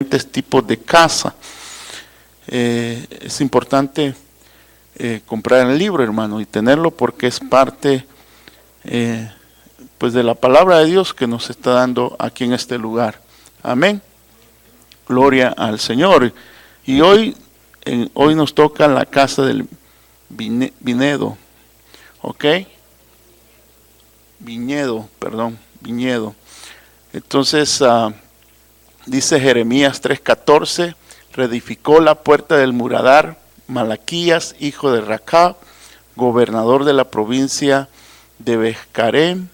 diferentes tipos de casa. Es importante comprar el libro, hermano, y tenerlo porque es parte pues de la palabra de Dios que nos está dando aquí en este lugar. Amén. Gloria al Señor. Y hoy nos toca la casa del viñedo. ¿Ok? Viñedo. Entonces, dice Jeremías 3:14, reedificó la puerta del muradar Malaquías, hijo de Racab, gobernador de la provincia de Bethcarem.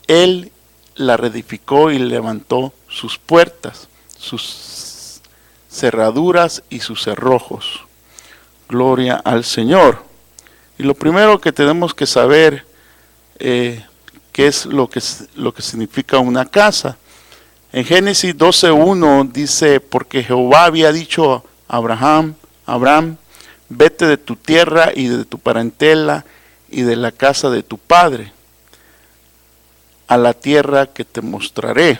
Él la reedificó y levantó sus puertas, sus cerraduras y sus cerrojos. Gloria al Señor. Y lo primero que tenemos que saber, qué es lo que significa una casa. En Génesis 12:1 dice, porque Jehová había dicho a Abraham, vete de tu tierra y de tu parentela y de la casa de tu padre, a la tierra que te mostraré.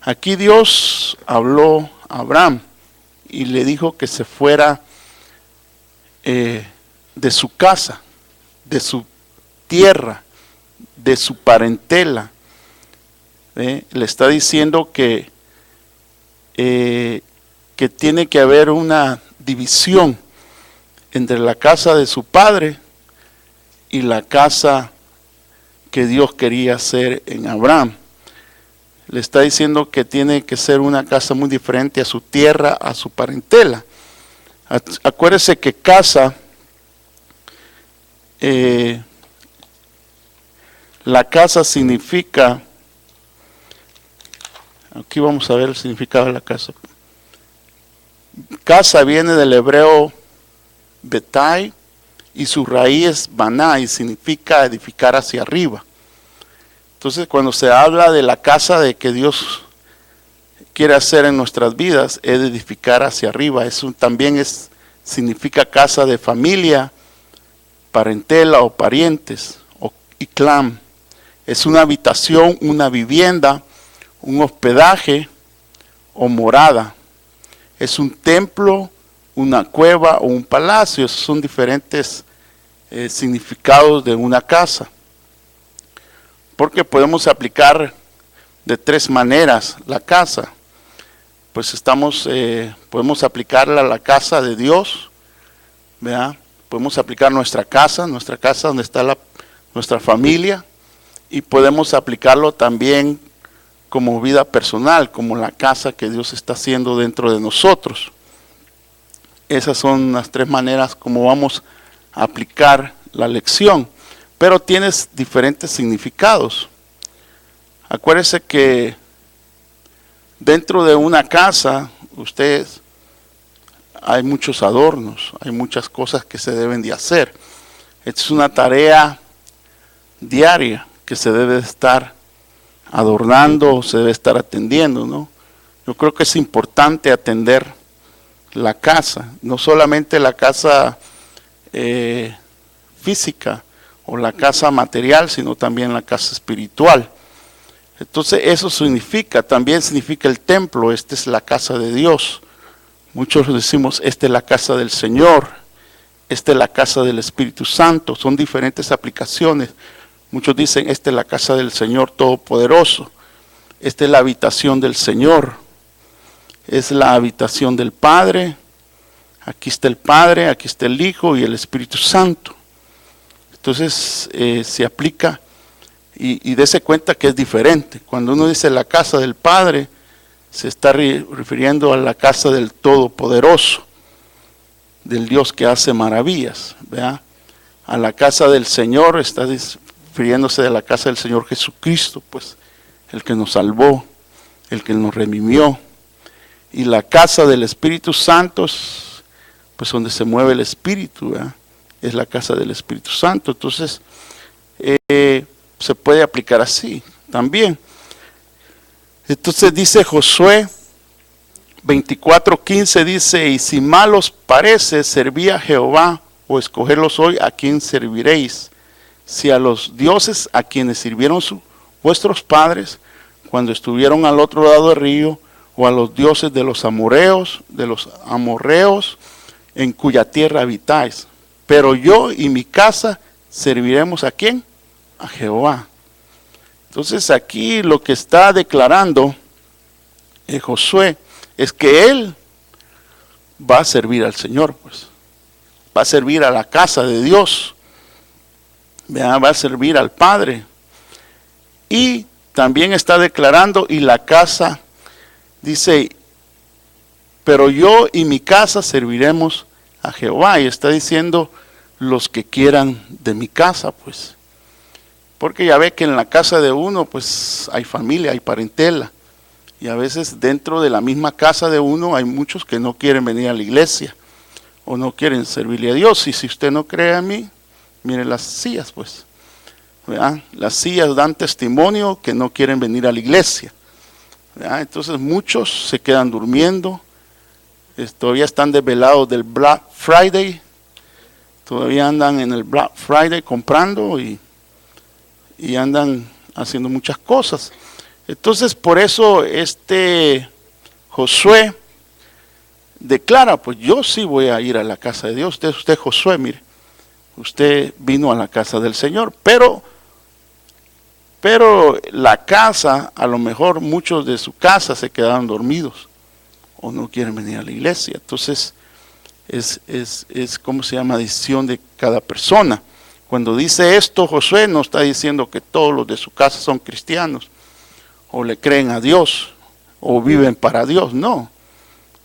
Aquí Dios habló a Abraham y le dijo que se fuera de su casa, de su tierra, de su parentela. Le está diciendo que tiene que haber una división entre la casa de su padre y la casa que Dios quería hacer en Abraham. Le está diciendo que tiene que ser una casa muy diferente a su tierra, a su parentela. Acuérdese que casa, la casa significa, aquí vamos a ver el significado de la casa. Casa viene del hebreo betai y su raíz es baná y significa edificar hacia arriba. Entonces, cuando se habla de la casa de que Dios quiere hacer en nuestras vidas, es edificar hacia arriba. Eso también significa casa de familia, parentela o parientes y clan. Es una habitación, una vivienda, un hospedaje o morada. Es un templo, una cueva o un palacio. Esos son diferentes significados de una casa. Porque podemos aplicar de tres maneras la casa. Pues podemos aplicarla a la casa de Dios, ¿verdad? Podemos aplicar nuestra casa donde está nuestra familia, y podemos aplicarlo también como vida personal, como la casa que Dios está haciendo dentro de nosotros. Esas son las tres maneras como vamos a aplicar la lección, pero tiene diferentes significados. Acuérdese que dentro de una casa, hay muchos adornos, hay muchas cosas que se deben de hacer. Esta es una tarea diaria que se debe estar adornando, se debe estar atendiendo, ¿no? Yo creo que es importante atender la casa, no solamente la casa física o la casa material, sino también la casa espiritual. Entonces eso también significa el templo. Esta es la casa de Dios. Muchos decimos, esta es la casa del Señor, esta es la casa del Espíritu Santo. Son diferentes aplicaciones. Muchos dicen, esta es la casa del Señor Todopoderoso, esta es la habitación del Señor, es la habitación del Padre. Aquí está el Padre, aquí está el Hijo y el Espíritu Santo. Entonces se aplica y dése cuenta que es diferente. Cuando uno dice la casa del Padre, se está refiriendo a la casa del Todopoderoso, del Dios que hace maravillas, ¿verdad? A la casa del Señor está refiriéndose a la casa del Señor Jesucristo, pues el que nos salvó, el que nos redimió. Y la casa del Espíritu Santo, pues donde se mueve el Espíritu, ¿verdad? Es la casa del Espíritu Santo. Entonces se puede aplicar así también. Entonces dice Josué 24:15, dice, y si mal os parece servir a Jehová o escogerlos hoy, ¿a quién serviréis? Si a los dioses a quienes sirvieron vuestros padres cuando estuvieron al otro lado del río, o a los dioses de los amorreos, en cuya tierra habitáis. Pero yo y mi casa serviremos ¿a quién? A Jehová. Entonces aquí lo que está declarando Josué es que él va a servir al Señor, pues. Va a servir a la casa de Dios. Va a servir al Padre. Y también está declarando, y la casa, dice, pero yo y mi casa serviremos a Jehová. Y está diciendo los que quieran de mi casa, pues. Porque ya ve que en la casa de uno, pues hay familia, hay parentela. Y a veces dentro de la misma casa de uno hay muchos que no quieren venir a la iglesia o no quieren servirle a Dios. Y si usted no cree a mí, mire las sillas, pues. ¿Verdad? Las sillas dan testimonio que no quieren venir a la iglesia. ¿Verdad? Entonces muchos se quedan durmiendo, todavía están desvelados del Black Friday, todavía andan en el Black Friday comprando y andan haciendo muchas cosas. Entonces por eso Josué declara, pues yo sí voy a ir a la casa de Dios. Usted Josué, mire, usted vino a la casa del Señor, pero la casa, a lo mejor muchos de su casa se quedaron dormidos o no quieren venir a la iglesia. Entonces es ¿cómo se llama? Decisión de cada persona. Cuando dice esto, Josué no está diciendo que todos los de su casa son cristianos o le creen a Dios o viven para Dios, no.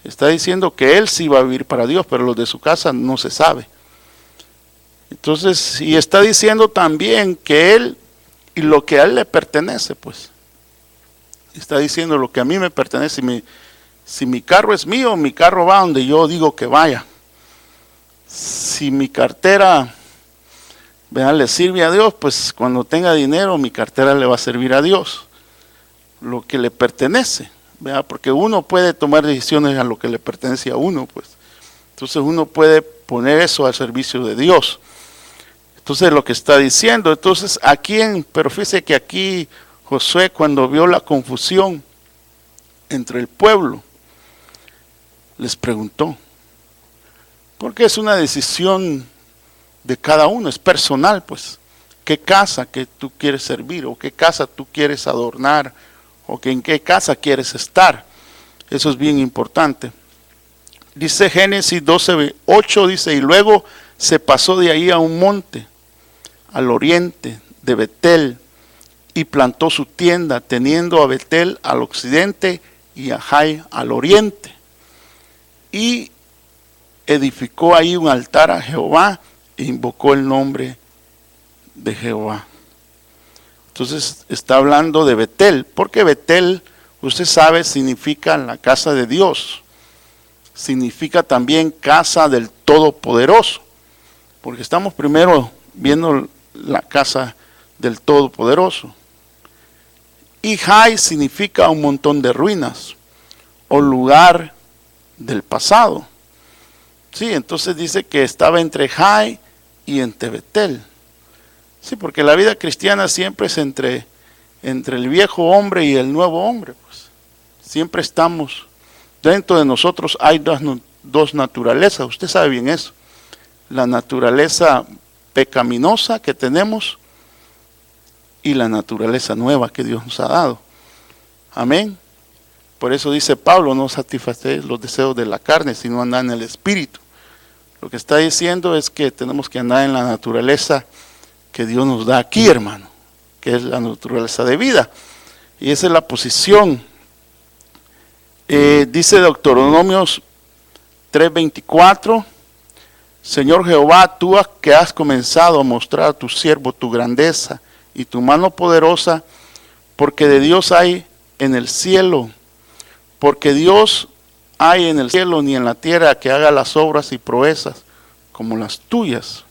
Está diciendo que él sí va a vivir para Dios, pero los de su casa no se sabe. Entonces, y está diciendo también que él y lo que a él le pertenece, pues. Está diciendo lo que a mí me pertenece. Si mi carro es mío, mi carro va donde yo digo que vaya. Si mi cartera, ¿verdad?, le sirve a Dios, pues cuando tenga dinero, mi cartera le va a servir a Dios. Lo que le pertenece, ¿verdad? Porque uno puede tomar decisiones a lo que le pertenece a uno, pues. Entonces uno puede poner eso al servicio de Dios. Entonces lo que está diciendo, entonces pero fíjese que aquí Josué, cuando vio la confusión entre el pueblo, les preguntó, porque es una decisión de cada uno, es personal, pues, qué casa que tú quieres servir, o qué casa tú quieres adornar, o que en qué casa quieres estar. Eso es bien importante. Dice Génesis 12:8, dice, y luego se pasó de ahí a un monte, al oriente de Betel, y plantó su tienda, teniendo a Betel al occidente y a Jai al oriente. Y edificó ahí un altar a Jehová e invocó el nombre de Jehová. Entonces está hablando de Betel, porque Betel, usted sabe, significa la casa de Dios. Significa también casa del Todopoderoso, porque estamos primero viendo la casa del Todopoderoso. Y Jai significa un montón de ruinas o lugar del pasado. Sí, entonces dice que estaba entre Jai y entre Betel. Sí, porque la vida cristiana siempre es entre el viejo hombre y el nuevo hombre, pues. Siempre estamos, dentro de nosotros hay dos naturalezas, usted sabe bien eso. La naturaleza pecaminosa que tenemos y la naturaleza nueva que Dios nos ha dado. Amén. Por eso dice Pablo, no satisfacer los deseos de la carne, sino andar en el espíritu. Lo que está diciendo es que tenemos que andar en la naturaleza que Dios nos da aquí, hermano, que es la naturaleza de vida. Y esa es la posición. Dice Deuteronomios 3:24, Señor Jehová, tú que has comenzado a mostrar a tu siervo tu grandeza y tu mano poderosa, porque de Dios hay en el cielo, porque Dios hay en el cielo ni en la tierra que haga las obras y proezas como las tuyas.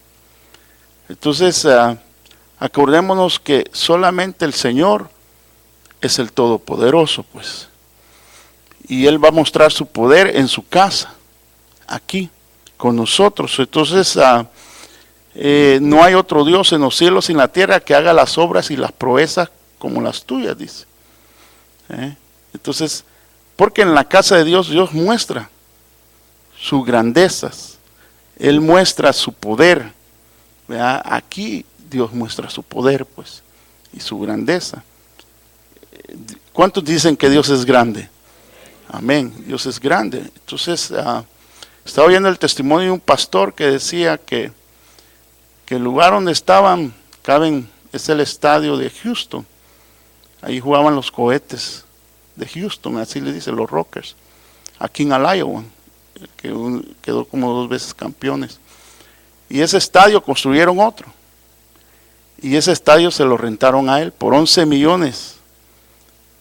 Entonces, acordémonos que solamente el Señor es el Todopoderoso, pues. Y Él va a mostrar su poder en su casa, aquí, con nosotros. Entonces, no hay otro Dios en los cielos y en la tierra que haga las obras y las proezas como las tuyas, dice. Entonces, Porque en la casa de Dios, Dios muestra sus grandezas. Él muestra su poder. ¿Verdad? Aquí Dios muestra su poder, pues, y su grandeza. ¿Cuántos dicen que Dios es grande? Amén, Dios es grande. Entonces, estaba oyendo el testimonio de un pastor que decía que el lugar donde estaban, es el estadio de Houston. Ahí jugaban los cohetes de Houston, así le dicen los Rockers. Aquí en Iowa, que quedó como 2 veces campeones. Y ese estadio construyeron otro. Y ese estadio se lo rentaron a él por 11 millones.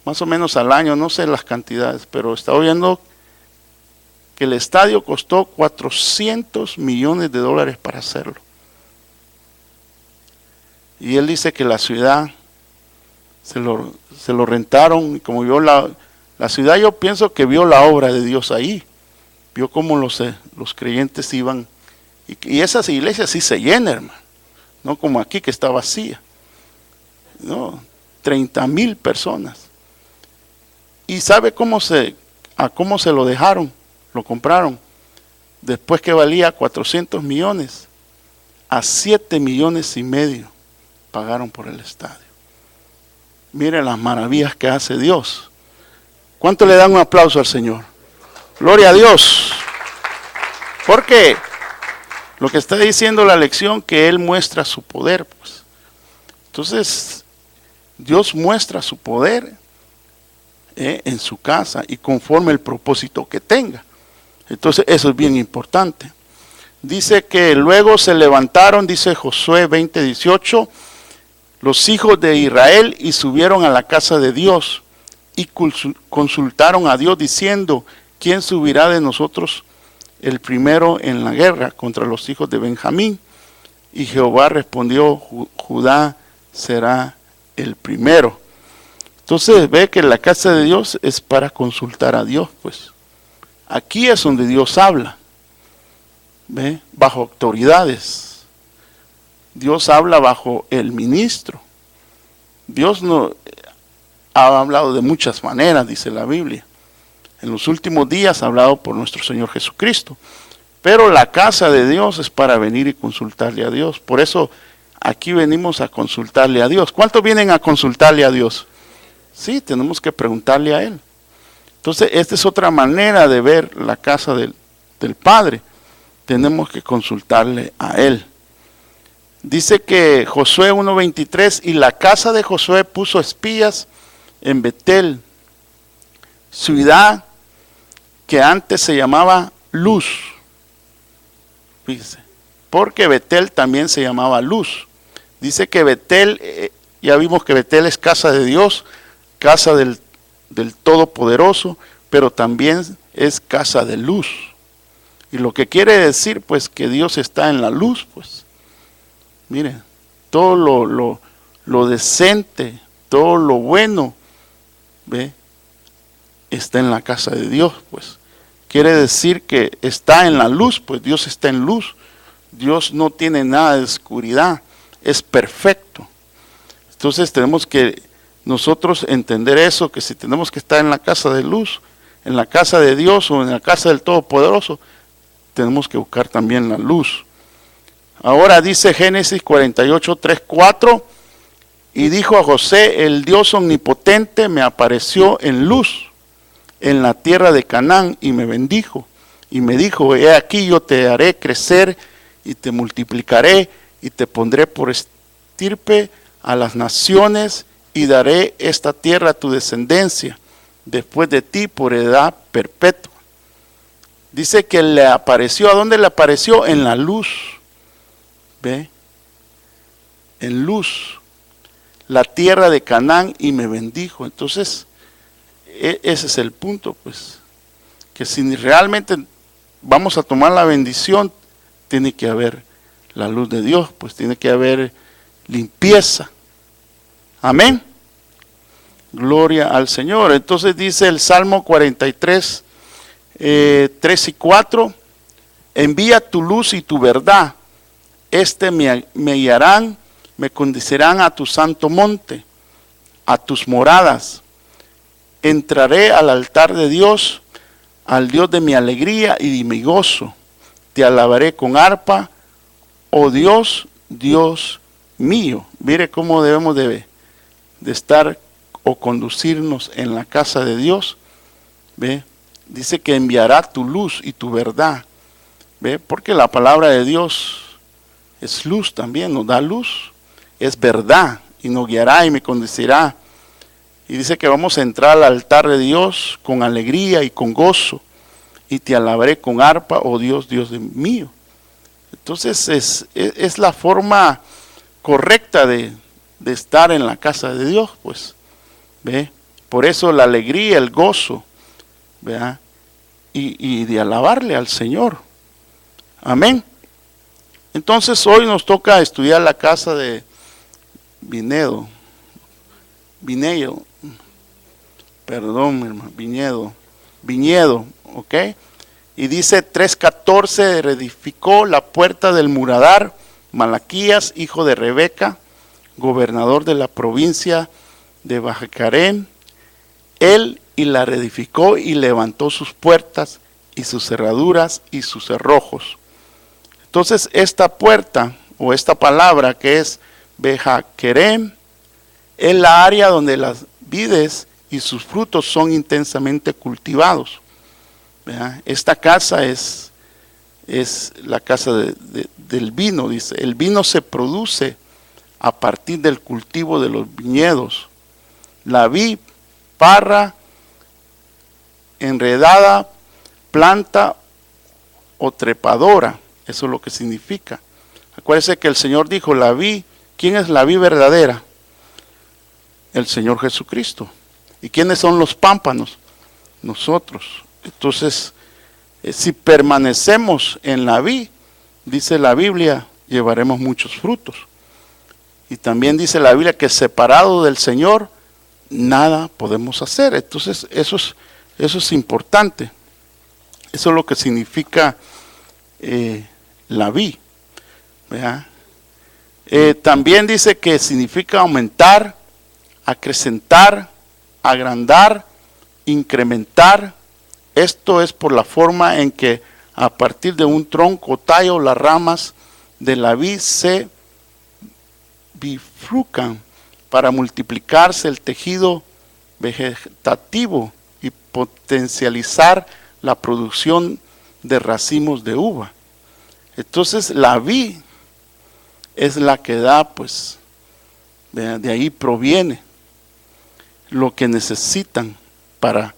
Más o menos al año, no sé las cantidades, pero estaba viendo que el estadio costó $400 millones para hacerlo. Y él dice que la ciudad se lo rentaron, y como vio la ciudad, yo pienso que vio la obra de Dios ahí. Vio cómo los creyentes iban, y esas iglesias sí se llenan, hermano. No como aquí que está vacía. No, 30,000 personas. ¿Y sabe cómo se lo dejaron? Lo compraron. Después que valía 400 millones, a 7,5 millones pagaron por el estadio. Miren las maravillas que hace Dios. ¿Cuánto le dan un aplauso al Señor? Gloria a Dios. Porque lo que está diciendo la lección, que Él muestra su poder, pues. Entonces, Dios muestra su poder en su casa y conforme el propósito que tenga. Entonces, eso es bien importante. Dice que luego se levantaron, dice Josué 20:18, los hijos de Israel y subieron a la casa de Dios y consultaron a Dios diciendo, ¿quién subirá de nosotros el primero en la guerra contra los hijos de Benjamín? Y Jehová respondió, Judá será el primero. Entonces ve que la casa de Dios es para consultar a Dios, pues. Aquí es donde Dios habla, ¿ve? Bajo autoridades. Dios habla bajo el ministro. Dios no ha hablado de muchas maneras, dice la Biblia. En los últimos días ha hablado por nuestro Señor Jesucristo. Pero la casa de Dios es para venir y consultarle a Dios. Por eso aquí venimos a consultarle a Dios. ¿Cuántos vienen a consultarle a Dios? Sí, tenemos que preguntarle a Él. Entonces, esta es otra manera de ver la casa del Padre. Tenemos que consultarle a Él. Dice que Josué 1:23, y la casa de Josué puso espías en Betel, ciudad que antes se llamaba Luz. Fíjese, porque Betel también se llamaba Luz. Dice que Betel, ya vimos que Betel es casa de Dios, casa del Todopoderoso, pero también es casa de luz. Y lo que quiere decir, pues, que Dios está en la luz, pues. Miren, todo lo decente, todo lo bueno, ¿ve? Está en la casa de Dios, pues. Quiere decir que está en la luz, pues Dios está en luz. Dios no tiene nada de oscuridad, es perfecto. Entonces tenemos que nosotros entender eso, que si tenemos que estar en la casa de luz, en la casa de Dios o en la casa del Todopoderoso, tenemos que buscar también la luz. Ahora dice Génesis 48:3-4, y dijo a José, el Dios omnipotente me apareció en luz en la tierra de Canaán y me bendijo. Y me dijo, he aquí yo te haré crecer y te multiplicaré y te pondré por estirpe a las naciones y daré esta tierra a tu descendencia después de ti por edad perpetua. Dice que le apareció, ¿a dónde le apareció? En la luz. ¿Ve? En luz. La tierra de Canaán y me bendijo. Entonces, ese es el punto, pues. Que si realmente vamos a tomar la bendición, tiene que haber la luz de Dios, pues tiene que haber limpieza. Amén. Gloria al Señor. Entonces dice el Salmo 43, 3 y 4, envía tu luz y tu verdad, me guiarán, me conducirán a tu santo monte, a tus moradas. entraré al altar de Dios, al Dios de mi alegría y de mi gozo. Te alabaré con arpa, oh Dios, Dios mío. Mire cómo debemos de estar o conducirnos en la casa de Dios. ¿Ve? Dice que enviará tu luz y tu verdad. ¿Ve? Porque la palabra de Dios es luz también, nos da luz. Es verdad y nos guiará y me conducirá. Y dice que vamos a entrar al altar de Dios con alegría y con gozo. Y te alabaré con arpa, oh Dios, Dios mío. Entonces es la forma correcta de estar en la casa de Dios, pues. ¿Ve? Por eso la alegría, el gozo, ¿verdad? Y de alabarle al Señor. Amén. Entonces hoy nos toca estudiar la casa de Vinedo, Viñedo, ¿ok? Y dice 3:14, reedificó la puerta del muradar, Malaquías, hijo de Rebeca, gobernador de la provincia de Bajacarén, él y la reedificó y levantó sus puertas y sus cerraduras y sus cerrojos. Entonces esta puerta o esta palabra que es Bajacarén es la área donde las vides y sus frutos son intensamente cultivados. ¿Verdad? Esta casa es la casa del vino, dice. El vino se produce a partir del cultivo de los viñedos. La vid, parra, enredada, planta o trepadora. Eso es lo que significa. Acuérdense que el Señor dijo, la vid, ¿quién es la vid verdadera? El Señor Jesucristo. ¿Y quiénes son los pámpanos? Nosotros. Entonces, si permanecemos en la vid, dice la Biblia, llevaremos muchos frutos. Y también dice la Biblia que separado del Señor, nada podemos hacer. Entonces, eso es importante. Eso es lo que significa la vid. ¿Verdad? También dice que significa aumentar, acrecentar, agrandar, incrementar. Esto es por la forma en que a partir de un tronco o tallo las ramas de la vid se bifurcan para multiplicarse el tejido vegetativo y potencializar la producción de racimos de uva. Entonces la vid es la que da, pues, de ahí proviene lo que necesitan para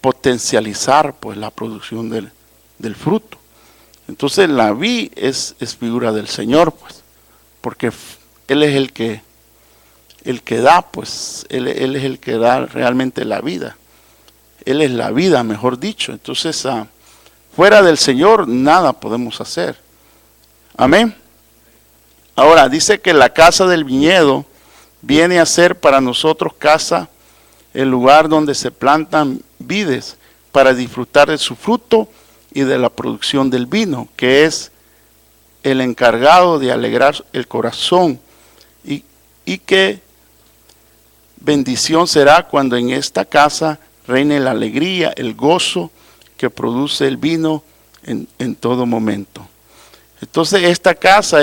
potencializar, pues, la producción del fruto. Entonces la vid es figura del Señor, pues, porque Él es el que da, pues, Él es el que da realmente la vida. Él es la vida, mejor dicho. Entonces, fuera del Señor nada podemos hacer. Amén. Ahora, dice que la casa del viñedo viene a ser para nosotros casa, el lugar donde se plantan vides para disfrutar de su fruto y de la producción del vino, que es el encargado de alegrar el corazón. Y que bendición será cuando en esta casa reine la alegría, el gozo que produce el vino en todo momento. Entonces esta casa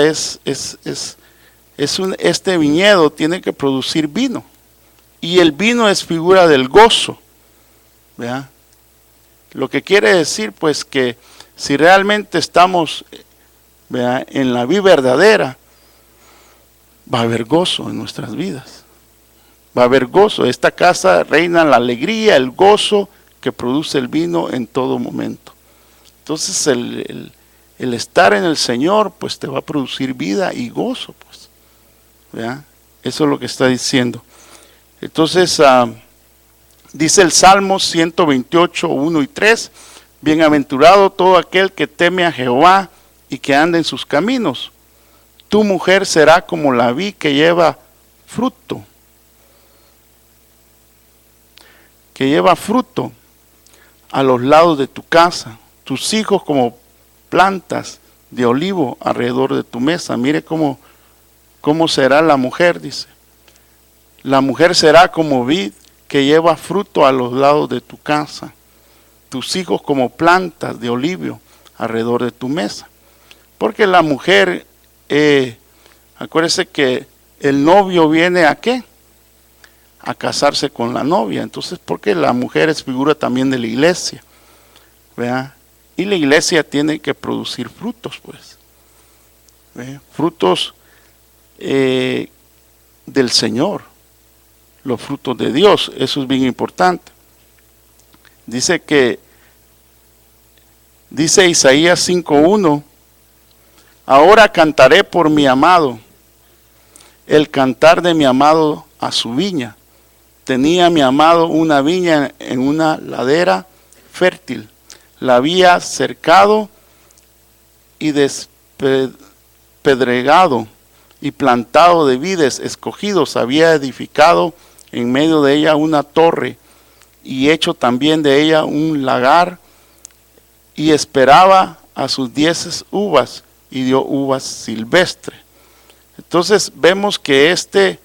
este viñedo tiene que producir vino. Y el vino es figura del gozo. ¿Verdad? Lo que quiere decir, pues, que si realmente estamos, ¿verdad?, en la vid verdadera, va a haber gozo en nuestras vidas. Va a haber gozo. Esta casa reina la alegría, el gozo que produce el vino en todo momento. Entonces el estar en el Señor, pues, te va a producir vida y gozo, pues. ¿Verdad? Eso es lo que está diciendo. Entonces, dice el Salmo 128, 1 y 3, bienaventurado todo aquel que teme a Jehová y que anda en sus caminos. Tu mujer será como la vid que lleva fruto. Que lleva fruto a los lados de tu casa. Tus hijos como plantas de olivo alrededor de tu mesa. Mire cómo será la mujer, dice. La mujer será como vid que lleva fruto a los lados de tu casa, tus hijos como plantas de olivo alrededor de tu mesa. Porque la mujer, acuérdese que el novio viene ¿a qué? A casarse con la novia. Entonces, porque la mujer es figura también de la iglesia, ¿verdad? Y la iglesia tiene que producir frutos, pues. ¿Verdad? Frutos del Señor, los frutos de Dios. Eso es bien importante. Dice Isaías 5:1, ahora cantaré por mi amado, el cantar de mi amado a su viña. Tenía mi amado una viña en una ladera fértil, la había cercado y despedregado y plantado de vides escogidos, había edificado en medio de ella una torre y hecho también de ella un lagar, y esperaba a sus 10 uvas y dio uvas silvestres. Entonces vemos que esta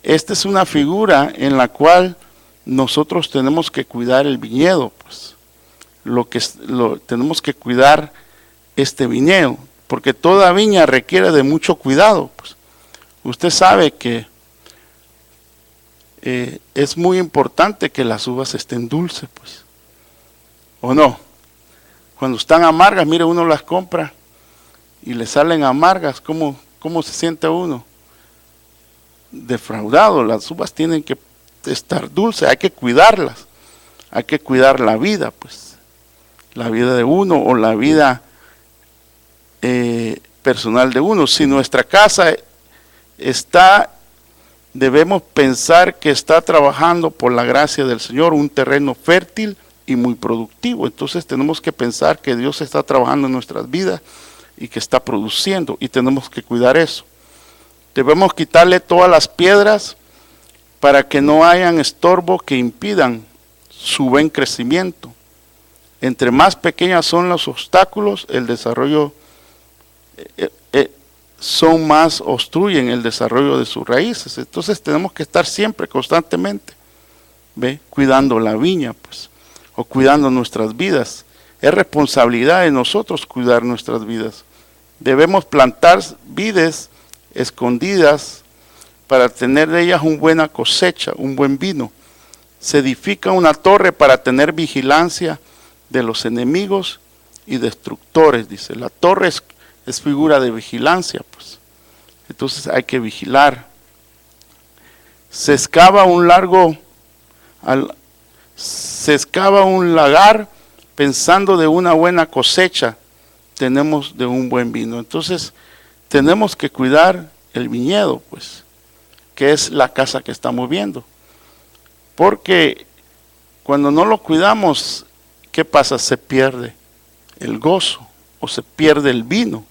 es una figura en la cual nosotros tenemos que cuidar el viñedo, pues. Tenemos que cuidar este viñedo, porque toda viña requiere de mucho cuidado, pues. Usted sabe que es muy importante que las uvas estén dulces, pues. ¿O no? Cuando están amargas, mire, uno las compra y le salen amargas, ¿cómo se siente uno? Defraudado. Las uvas tienen que estar dulces, hay que cuidarlas, hay que cuidar la vida, pues, la vida de uno o la vida personal de uno. Si nuestra casa debemos pensar que está trabajando por la gracia del Señor, un terreno fértil y muy productivo. Entonces tenemos que pensar que Dios está trabajando en nuestras vidas y que está produciendo, y tenemos que cuidar eso. Debemos quitarle todas las piedras para que no hayan estorbo que impidan su buen crecimiento. Entre más pequeñas son los obstáculos, el desarrollo son más obstruyen el desarrollo de sus raíces. Entonces tenemos que estar siempre, constantemente, cuidando la viña, pues, o cuidando nuestras vidas. Es responsabilidad de nosotros cuidar nuestras vidas. Debemos plantar vides escondidas para tener de ellas una buena cosecha, un buen vino. Se edifica una torre para tener vigilancia de los enemigos y destructores, dice. La torre es figura de vigilancia, pues. Entonces hay que vigilar. Se excava un lagar pensando de una buena cosecha, tenemos de un buen vino. Entonces tenemos que cuidar el viñedo, pues, que es la casa que estamos viendo. Porque cuando no lo cuidamos, ¿qué pasa? Se pierde el gozo o se pierde el vino.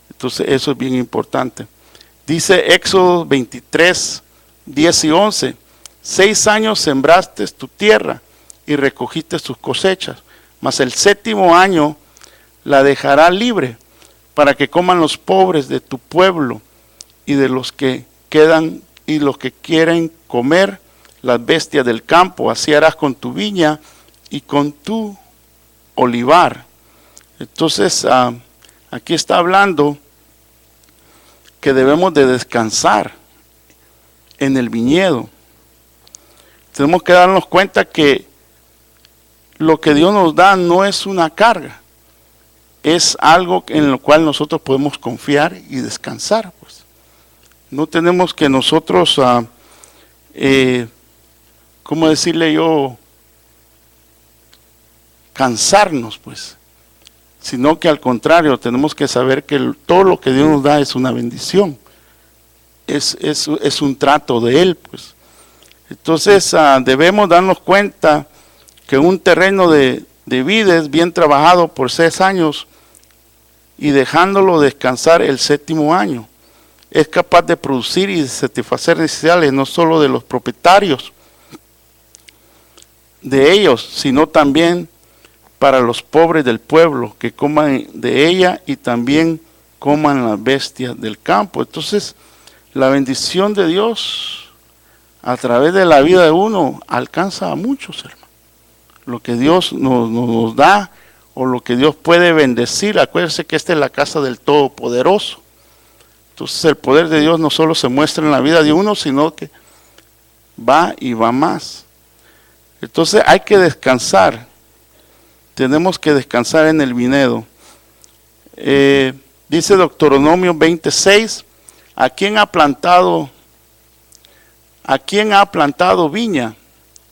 Entonces eso es bien importante. Dice Éxodo 23, 10 y 11. 6 años sembraste tu tierra y recogiste sus cosechas, mas el 7º año la dejará libre para que coman los pobres de tu pueblo y de los que quedan y los que quieren comer las bestias del campo. Así harás con tu viña y con tu olivar. Entonces aquí está hablando que debemos de descansar en el viñedo. Tenemos que darnos cuenta que lo que Dios nos da no es una carga, es algo en lo cual nosotros podemos confiar y descansar, pues. No tenemos que nosotros, ¿cómo decirle yo? Cansarnos, pues. Sino que al contrario, tenemos que saber que todo lo que Dios nos da es una bendición. Es un trato de Él, pues. Entonces debemos darnos cuenta que un terreno de vides bien trabajado por 6 años y dejándolo descansar el 7º año, es capaz de producir y de satisfacer necesidades no solo de los propietarios de ellos, sino también para los pobres del pueblo que coman de ella y también coman las bestias del campo. Entonces la bendición de Dios a través de la vida de uno alcanza a muchos, hermano. Lo que Dios nos da o lo que Dios puede bendecir. Acuérdense que esta es la casa del Todopoderoso. Entonces el poder de Dios no solo se muestra en la vida de uno, sino que va y va más. Entonces hay que descansar. Tenemos que descansar en el viñedo. Dice Deuteronomio 26, ¿a quién ha plantado viña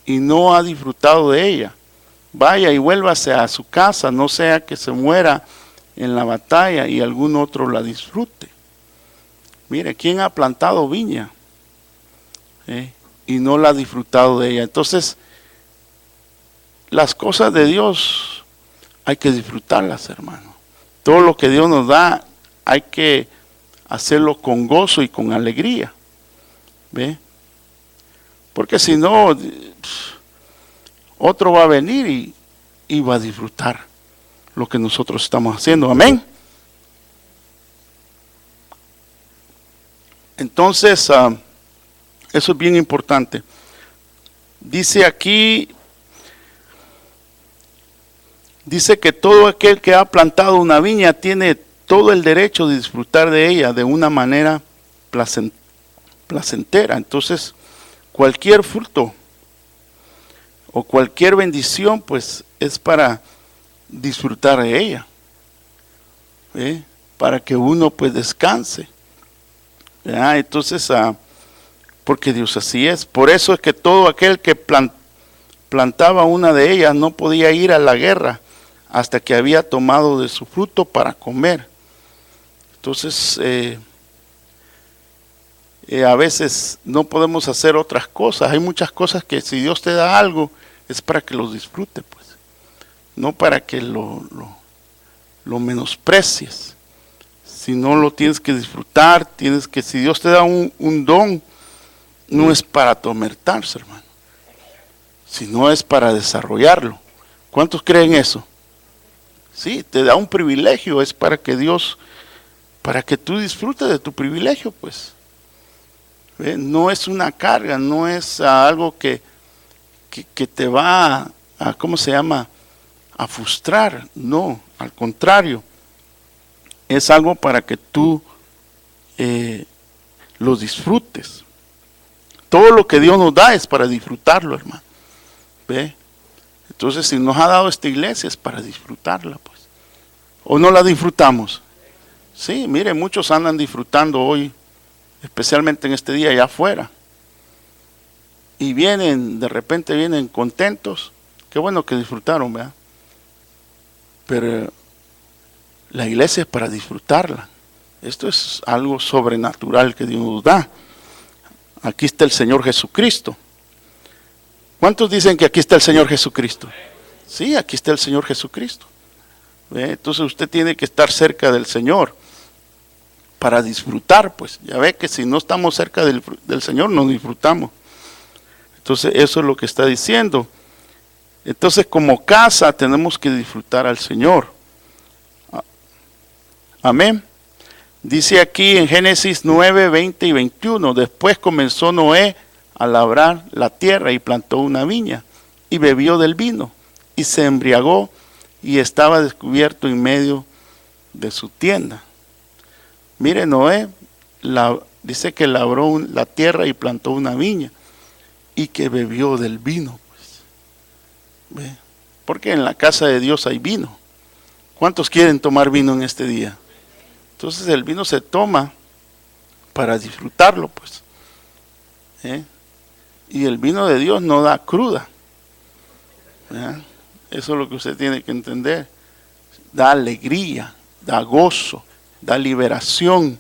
y no ha disfrutado de ella? Vaya y vuélvase a su casa, no sea que se muera en la batalla y algún otro la disfrute. Mire, ¿quién ha plantado viña y no la ha disfrutado de ella? Entonces, las cosas de Dios hay que disfrutarlas, hermano. Todo lo que Dios nos da hay que hacerlo con gozo y con alegría. ¿Ve? Porque si no, otro va a venir y va a disfrutar lo que nosotros estamos haciendo. Amén. Entonces, eso es bien importante. Dice aquí, dice que todo aquel que ha plantado una viña tiene todo el derecho de disfrutar de ella de una manera placentera. Entonces, cualquier fruto o cualquier bendición, pues es para disfrutar de ella, para que uno pues descanse. Entonces, porque Dios así es. Por eso es que todo aquel que plantaba una de ellas no podía ir a la guerra hasta que había tomado de su fruto para comer. Entonces, a veces no podemos hacer otras cosas. Hay muchas cosas que si Dios te da algo, es para que lo disfrutes, pues. No para que lo menosprecies. Si no lo tienes que disfrutar, si Dios te da un don, no es para atormentarse, hermano, sino es para desarrollarlo. ¿Cuántos creen eso? Sí, te da un privilegio, es para que tú disfrutes de tu privilegio, pues. No es una carga, no es algo que te va a, ¿cómo se llama?, a frustrar. No, al contrario, es algo para que tú lo disfrutes. Todo lo que Dios nos da es para disfrutarlo, hermano. ¿Ve? Entonces, si nos ha dado esta iglesia es para disfrutarla, pues. ¿O no la disfrutamos? Sí, mire, muchos andan disfrutando hoy, especialmente en este día allá afuera. Y de repente vienen contentos. Qué bueno que disfrutaron, ¿verdad? Pero la iglesia es para disfrutarla. Esto es algo sobrenatural que Dios nos da. Aquí está el Señor Jesucristo. ¿Cuántos dicen que aquí está el Señor Jesucristo? Sí, aquí está el Señor Jesucristo. Entonces usted tiene que estar cerca del Señor para disfrutar, pues. Ya ve que si no estamos cerca del Señor, no disfrutamos. Entonces eso es lo que está diciendo. Entonces como casa tenemos que disfrutar al Señor. Amén. Dice aquí en Génesis 9, 20 y 21, después comenzó Noé a labrar la tierra y plantó una viña y bebió del vino y se embriagó y estaba descubierto en medio de su tienda. Mire, Noé dice que labró la tierra y plantó una viña y que bebió del vino. Pues. ¿Ve? Porque en la casa de Dios hay vino. ¿Cuántos quieren tomar vino en este día? Entonces el vino se toma para disfrutarlo, pues. Y el vino de Dios no da cruda. Eso es lo que usted tiene que entender. Da alegría, da gozo, da liberación.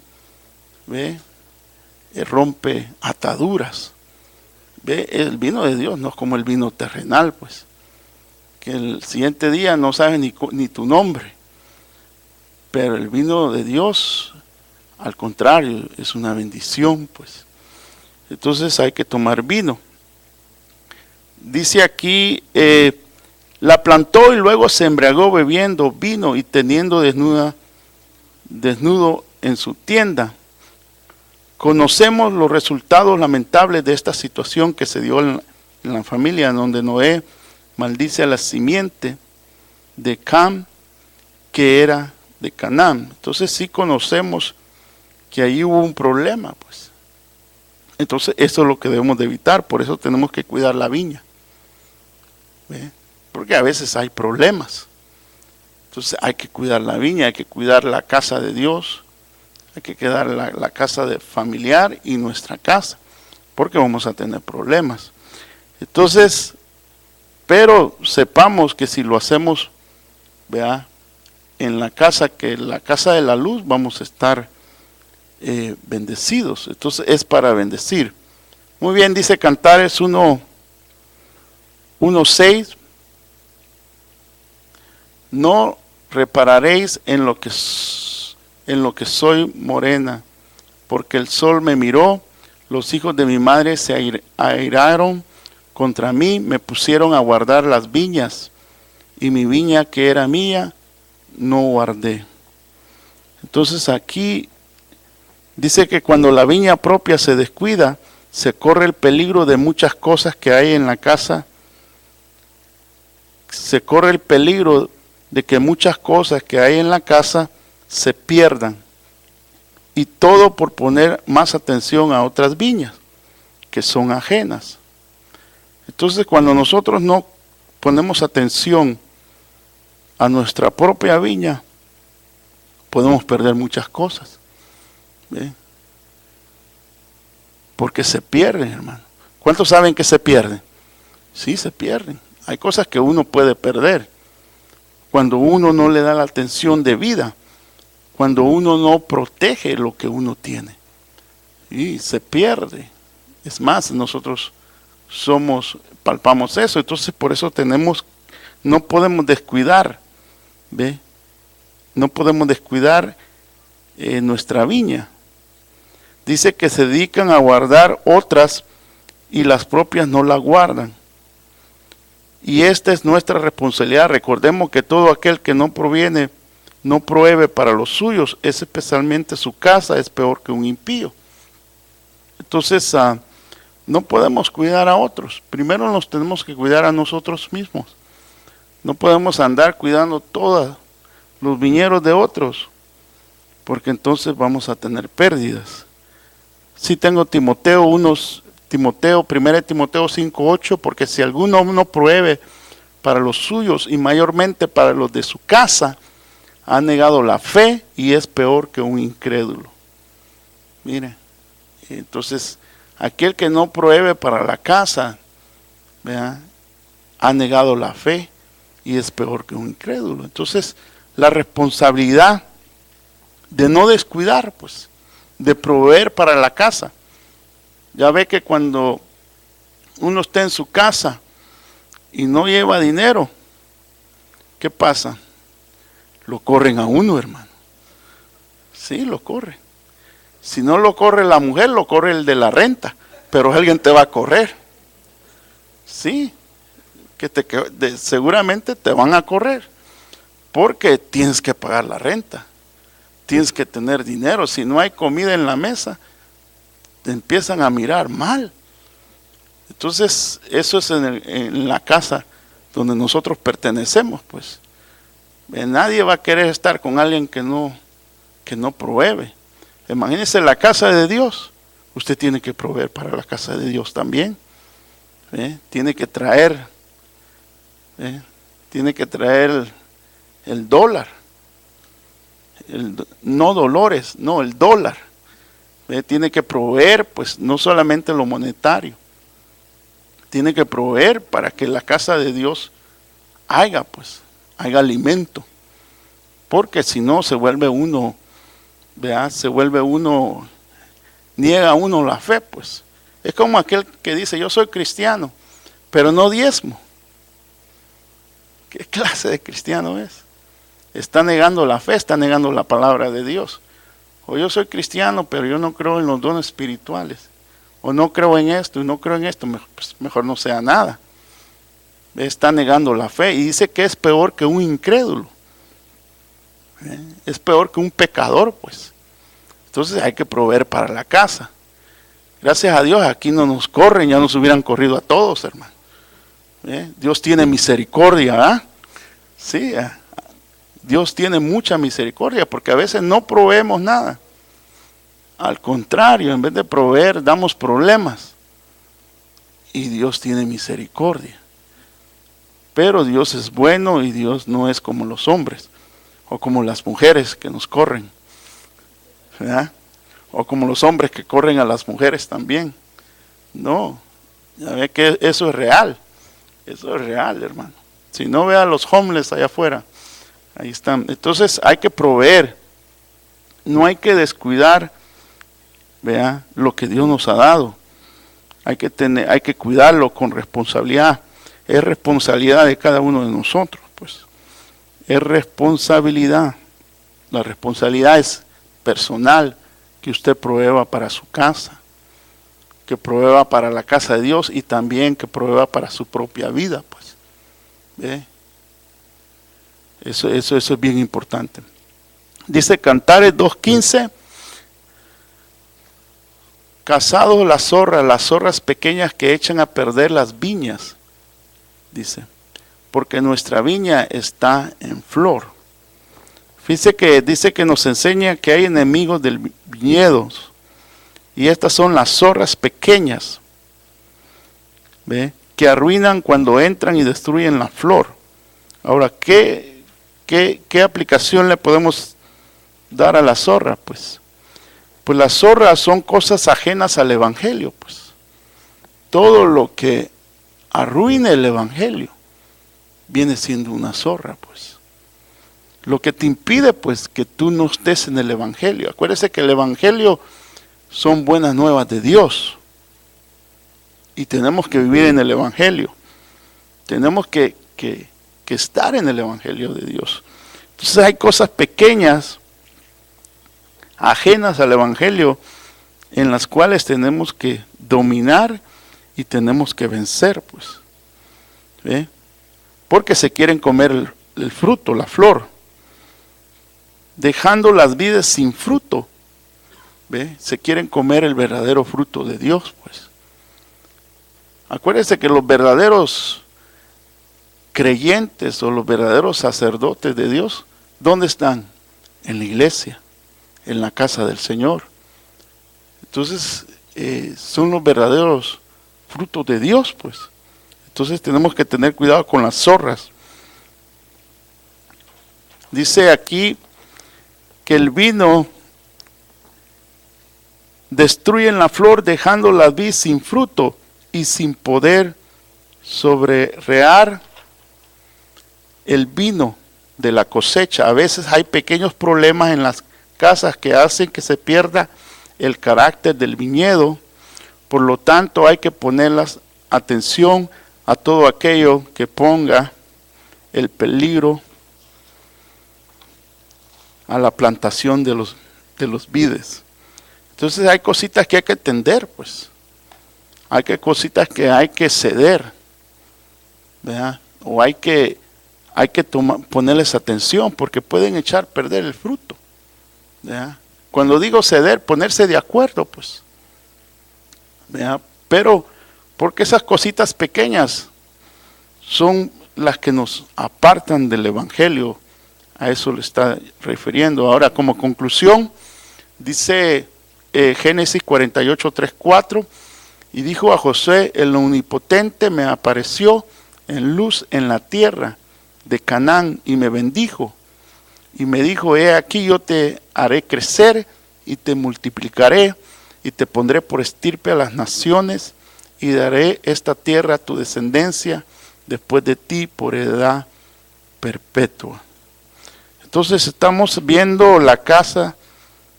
¿Ve? Rompe ataduras. ¿Ve? El vino de Dios no es como el vino terrenal, pues. Que el siguiente día no sabes ni tu nombre. Pero el vino de Dios, al contrario, es una bendición, pues. Entonces hay que tomar vino. Dice aquí, la plantó y luego se embriagó bebiendo vino y teniendo desnudo en su tienda. Conocemos los resultados lamentables de esta situación que se dio en la familia, donde Noé maldice a la simiente de Cam, que era de Canaán. Entonces sí conocemos que ahí hubo un problema, pues. Entonces eso es lo que debemos de evitar, por eso tenemos que cuidar la viña. ¿Ve? Porque a veces hay problemas. Entonces hay que cuidar la viña, hay que cuidar la casa de Dios, hay que cuidar la casa de familiar y nuestra casa, porque vamos a tener problemas. Entonces, pero sepamos que si lo hacemos, vea, en la casa, que la casa de la luz, vamos a estar bendecidos. Entonces es para bendecir. Muy bien, dice Cantares 1:6. No repararéis en lo que soy morena, porque el sol me miró, los hijos de mi madre se airaron contra mí, me pusieron a guardar las viñas, y mi viña que era mía, no guardé. Entonces aquí dice que cuando la viña propia se descuida, se corre el peligro de muchas cosas que hay en la casa. Se corre el peligro de que muchas cosas que hay en la casa se pierdan. Y todo por poner más atención a otras viñas que son ajenas. Entonces cuando nosotros no ponemos atención a nuestra propia viña, podemos perder muchas cosas. ¿Ve? Porque se pierden, hermano. ¿Cuántos saben que se pierden? Sí, se pierden. Hay cosas que uno puede perder cuando uno no le da la atención debida, cuando uno no protege lo que uno tiene. Y se pierde. Es más, nosotros palpamos eso, entonces por eso no podemos descuidar, ¿ve? No podemos descuidar nuestra viña. Dice que se dedican a guardar otras y las propias no la guardan. Y esta es nuestra responsabilidad. Recordemos que todo aquel que no provee para los suyos, es especialmente su casa, es peor que un impío. Entonces, no podemos cuidar a otros. Primero nos tenemos que cuidar a nosotros mismos. No podemos andar cuidando todos los viñeros de otros, porque entonces vamos a tener pérdidas. Sí tengo Timoteo 1 Timoteo 5:8, porque si alguno no provee para los suyos y mayormente para los de su casa, ha negado la fe y es peor que un incrédulo. Mire, entonces aquel que no provee para la casa, ¿verdad?, ha negado la fe y es peor que un incrédulo. Entonces la responsabilidad de no descuidar, pues, de proveer para la casa. Ya ve que cuando uno está en su casa y no lleva dinero, ¿qué pasa? Lo corren a uno, hermano. Sí, lo corre. Si no lo corre la mujer, lo corre el de la renta, pero alguien te va a correr. Sí, seguramente te van a correr, porque tienes que pagar la renta, tienes que tener dinero. Si no hay comida en la mesa, te empiezan a mirar mal. Entonces eso es en la casa donde nosotros pertenecemos, pues. Nadie va a querer estar con alguien que no provee. Imagínese la casa de Dios. Usted tiene que proveer para la casa de Dios también. Tiene que traer el dólar. No dolores, no, el dólar. Tiene que proveer, pues, no solamente lo monetario. Tiene que proveer para que la casa de Dios haya alimento. Porque si no, se vuelve uno, niega uno la fe, pues. Es como aquel que dice, yo soy cristiano, pero no diezmo. ¿Qué clase de cristiano es? Está negando la fe, está negando la palabra de Dios. O yo soy cristiano, pero yo no creo en los dones espirituales. O no creo en esto y no creo en esto, mejor no sea nada. Está negando la fe y dice que es peor que un incrédulo. Es peor que un pecador, pues. Entonces hay que proveer para la casa. Gracias a Dios aquí no nos corren, ya nos hubieran corrido a todos, hermano. Dios tiene misericordia, ¿ah? Sí, Dios tiene mucha misericordia porque a veces no proveemos nada. Al contrario, en vez de proveer, damos problemas. Y Dios tiene misericordia. Pero Dios es bueno y Dios no es como los hombres o como las mujeres que nos corren, ¿verdad? O como los hombres que corren a las mujeres también. No, ya ve que eso es real. Eso es real, hermano. Si no, vea a los homeless allá afuera. Ahí están. Entonces hay que proveer. No hay que descuidar, vea, lo que Dios nos ha dado. Hay que cuidarlo con responsabilidad. Es responsabilidad de cada uno de nosotros, pues. Es responsabilidad. La responsabilidad es personal, que usted prueba para su casa, que prueba para la casa de Dios y también que prueba para su propia vida, pues. ¿Ve? Eso es bien importante. Dice Cantares 2:15, cazados las zorras pequeñas que echan a perder las viñas, dice, porque nuestra viña está en flor. Fíjese que dice que nos enseña que hay enemigos del viñedo, y estas son las zorras pequeñas, ¿ve? Que arruinan cuando entran y destruyen la flor. Ahora, ¿qué aplicación le podemos dar a la zorra? Pues las zorras son cosas ajenas al evangelio, pues. Todo lo que arruine el evangelio viene siendo una zorra, pues. Lo que te impide, pues, que tú no estés en el evangelio. Acuérdese que el evangelio son buenas nuevas de Dios. Y tenemos que vivir en el evangelio. Tenemos que estar en el evangelio de Dios. Entonces hay cosas pequeñas, ajenas al evangelio, en las cuales tenemos que dominar y tenemos que vencer, pues. ¿Ve? Porque se quieren comer el fruto, la flor, dejando las vides sin fruto. ¿Ve? Se quieren comer el verdadero fruto de Dios, pues. Acuérdense que los verdaderos creyentes o los verdaderos sacerdotes de Dios, ¿dónde están? En la iglesia, en la casa del Señor. Entonces, son los verdaderos frutos de Dios, pues. Entonces tenemos que tener cuidado con las zorras. Dice aquí que el vino destruye la flor, dejando la vid sin fruto y sin poder sobrrear el vino de la cosecha. A veces hay pequeños problemas en las casas que hacen que se pierda el carácter del viñedo. Por lo tanto, hay que ponerlas atención a todo aquello que ponga el peligro a la plantación de los vides. Entonces hay cositas que hay que entender, pues. Hay cositas que hay que ceder, ¿verdad? O hay que ponerles atención porque pueden echar a perder el fruto, ¿verdad? Cuando digo ceder, ponerse de acuerdo, pues, ¿verdad? Pero porque esas cositas pequeñas son las que nos apartan del evangelio. A eso le está refiriendo. Ahora, como conclusión, dice Génesis 48, 3, 4, y dijo a José, el omnipotente me apareció en luz en la tierra de Canaán y me bendijo. Y me dijo, he aquí yo te haré crecer y te multiplicaré y te pondré por estirpe a las naciones y daré esta tierra a tu descendencia después de ti por heredad perpetua. Entonces estamos viendo la casa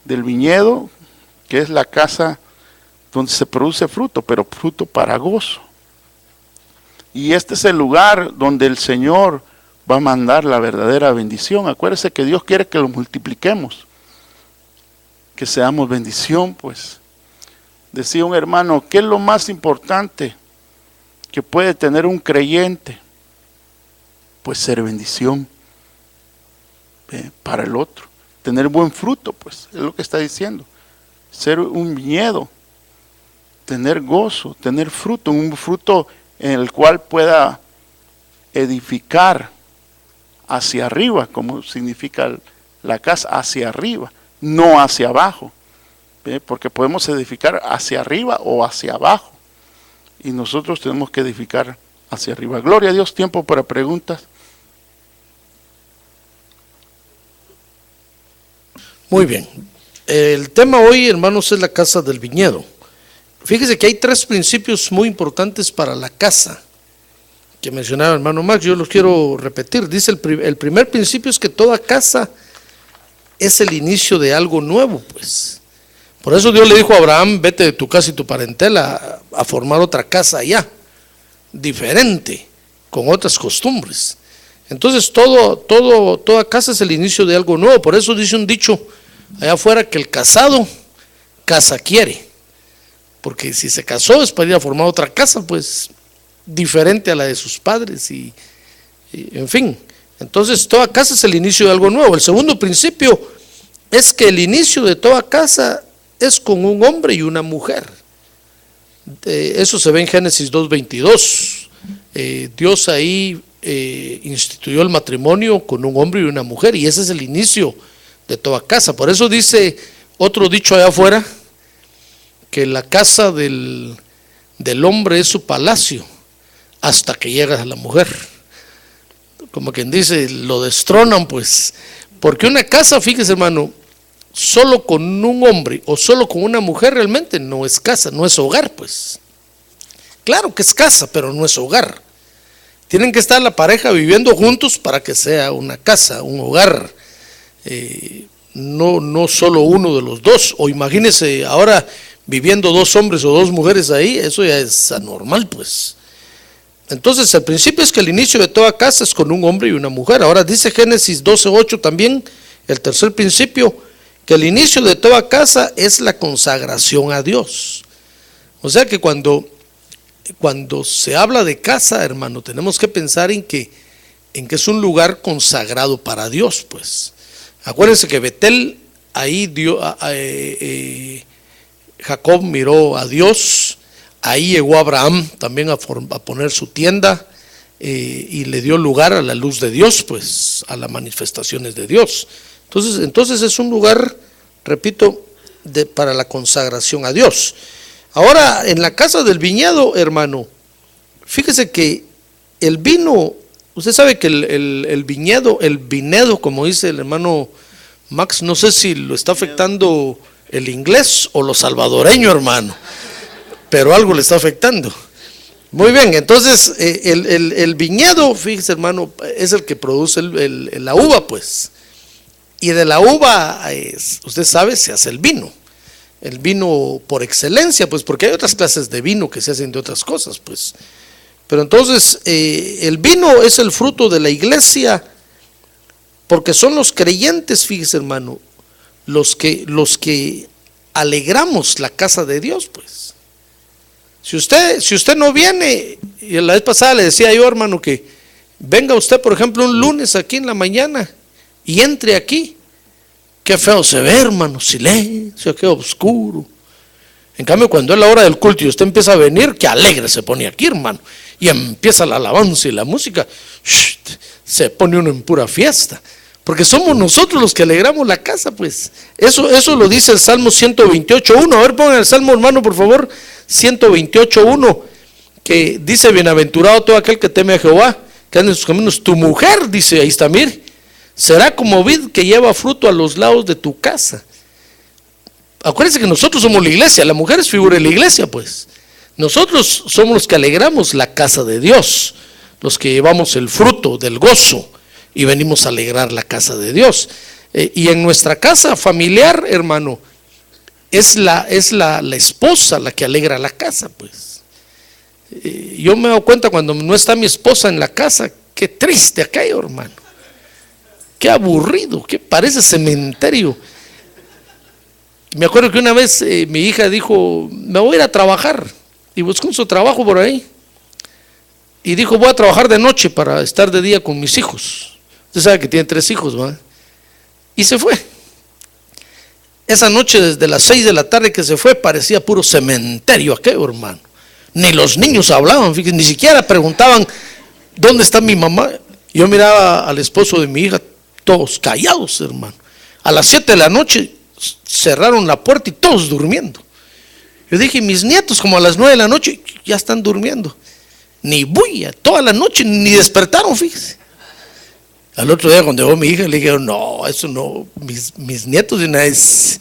del viñedo, que es la casa donde se produce fruto, pero fruto para gozo. Y este es el lugar donde el Señor va a mandar la verdadera bendición. Acuérdese que Dios quiere que lo multipliquemos, que seamos bendición, pues. Decía un hermano, ¿qué es lo más importante que puede tener un creyente? Pues ser bendición para el otro, tener buen fruto, pues, es lo que está diciendo. ser un viñedo, tener gozo, tener fruto, un fruto en el cual pueda edificar hacia arriba, como significa la casa, hacia arriba, no hacia abajo, porque podemos edificar hacia arriba o hacia abajo, y nosotros tenemos que edificar hacia arriba. Gloria a Dios. Tiempo para preguntas. Muy bien. El tema hoy, hermanos, es la casa del viñedo. Fíjese que hay 3 principios muy importantes para la casa que mencionaba el hermano Max. Yo los quiero repetir. Dice el primer principio es que toda casa es el inicio de algo nuevo, pues. Por eso Dios le dijo a Abraham: vete de tu casa y tu parentela a formar otra casa allá, diferente, con otras costumbres. Entonces toda casa es el inicio de algo nuevo. Por eso dice un dicho allá afuera que el casado casa quiere, porque si se casó es para ir a formar otra casa, pues diferente a la de sus padres y en fin. Entonces toda casa es el inicio de algo nuevo. El segundo principio es que el inicio de toda casa es con un hombre y una mujer. Eso se ve en Génesis 2:22. Dios ahí instituyó el matrimonio con un hombre y una mujer, y ese es el inicio de toda casa. Por eso dice otro dicho allá afuera, que la casa del hombre es su palacio hasta que llega a la mujer. Como quien dice, lo destronan, pues, porque una casa, fíjese hermano, solo con un hombre o solo con una mujer realmente no es casa, no es hogar, pues. Claro que es casa, pero no es hogar. Tienen que estar la pareja viviendo juntos para que sea una casa, un hogar. No solo uno de los dos. O imagínese ahora viviendo 2 hombres o 2 mujeres ahí, eso ya es anormal, pues. Entonces el principio es que el inicio de toda casa es con un hombre y una mujer. Ahora dice Génesis 12:8 también, el tercer principio, que el inicio de toda casa es la consagración a Dios. O sea que cuando se habla de casa, hermano, tenemos que pensar en que es un lugar consagrado para Dios, pues. Acuérdense que Betel, ahí Jacob miró a Dios, ahí llegó Abraham también a poner su tienda, y le dio lugar a la luz de Dios, pues, a las manifestaciones de Dios. Entonces es un lugar, repito, para la consagración a Dios. Ahora, en la casa del viñedo, hermano, fíjese que el vino, usted sabe que el viñedo, como dice el hermano Max, no sé si lo está afectando el inglés o lo salvadoreño, hermano, pero algo le está afectando. Muy bien, entonces el viñedo, fíjese hermano, es el que produce la uva, pues, y de la uva, usted sabe, se hace el vino por excelencia, pues, porque hay otras clases de vino que se hacen de otras cosas, pues. Pero entonces el vino es el fruto de la iglesia, porque son los creyentes, fíjese hermano, los que alegramos la casa de Dios, pues. Si usted no viene, y la vez pasada le decía yo, hermano, que venga usted, por ejemplo, un lunes aquí en la mañana y entre aquí, qué feo se ve, hermano, silencio, qué oscuro. En cambio, cuando es la hora del culto y usted empieza a venir, qué alegre se pone aquí, hermano, y empieza la alabanza y la música, se pone uno en pura fiesta, porque somos nosotros los que alegramos la casa, pues. Eso lo dice el Salmo 128:1. A ver, pongan el Salmo, hermano, por favor, 128:1, que dice: bienaventurado todo aquel que teme a Jehová, que anda en sus caminos. Tu mujer, dice, ahí está, mire, será como vid que lleva fruto a los lados de tu casa. Acuérdense que nosotros somos la iglesia, la mujer es figura de la iglesia, pues. Nosotros somos los que alegramos la casa de Dios, los que llevamos el fruto del gozo y venimos a alegrar la casa de Dios. Y en nuestra casa familiar, hermano, es la esposa la que alegra la casa, pues. Yo me doy cuenta cuando no está mi esposa en la casa, qué triste aquello, hermano. Qué aburrido, que parece cementerio. Me acuerdo que una vez mi hija dijo: me voy a ir a trabajar, y buscó su trabajo por ahí, y dijo: voy a trabajar de noche para estar de día con mis hijos. Usted sabe que tiene 3 hijos, ¿verdad? Y se fue. Esa noche desde las 6 de la tarde que se fue parecía puro cementerio aquello, hermano. Ni los niños hablaban, fíjense, ni siquiera preguntaban ¿dónde está mi mamá? Yo miraba al esposo de mi hija, todos callados, hermano. A las 7 de la noche cerraron la puerta y todos durmiendo. Yo dije, mis nietos como a las 9 de la noche ya están durmiendo. Ni bulla, toda la noche, ni despertaron, fíjese. Al otro día cuando llegó mi hija le dije, no, eso no, mis nietos de una vez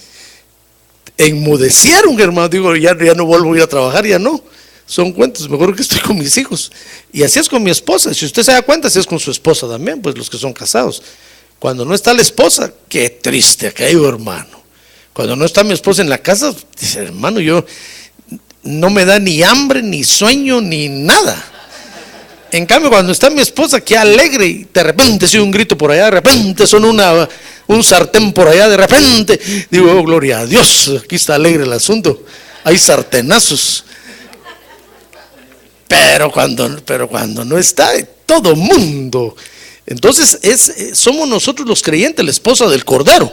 enmudecieron, hermano. Digo, ya no vuelvo a ir a trabajar, ya no. Son cuentos, mejor que estoy con mis hijos. Y así es con mi esposa. Si usted se da cuenta, así es con su esposa también, pues los que son casados. Cuando no está la esposa, qué triste aquello, hermano. Cuando no está mi esposa en la casa, dice, hermano, yo no me da ni hambre, ni sueño, ni nada. En cambio, cuando está mi esposa, qué alegre, y de repente se oye un grito por allá, de repente suena un sartén por allá, de repente, digo, oh, gloria a Dios, aquí está alegre el asunto, hay sartenazos. Pero cuando no está, todo mundo. Entonces somos nosotros los creyentes, la esposa del Cordero,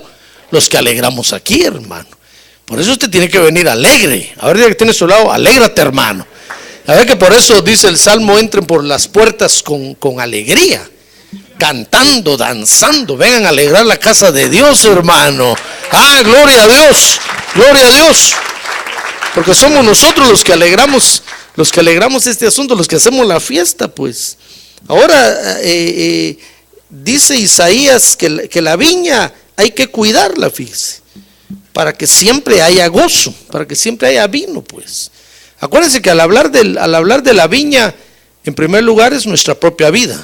los que alegramos aquí, hermano. Por eso usted tiene que venir alegre. A ver, diga que tiene a su lado, alégrate, hermano. A ver que por eso dice el Salmo, entren por las puertas con alegría, cantando, danzando, vengan a alegrar la casa de Dios, hermano. Ah, gloria a Dios, gloria a Dios. Porque somos nosotros los que alegramos este asunto, los que hacemos la fiesta, pues. Ahora dice Isaías que la viña hay que cuidarla, fíjese, para que siempre haya gozo, para que siempre haya vino, pues. Acuérdense que al hablar de la viña, en primer lugar es nuestra propia vida.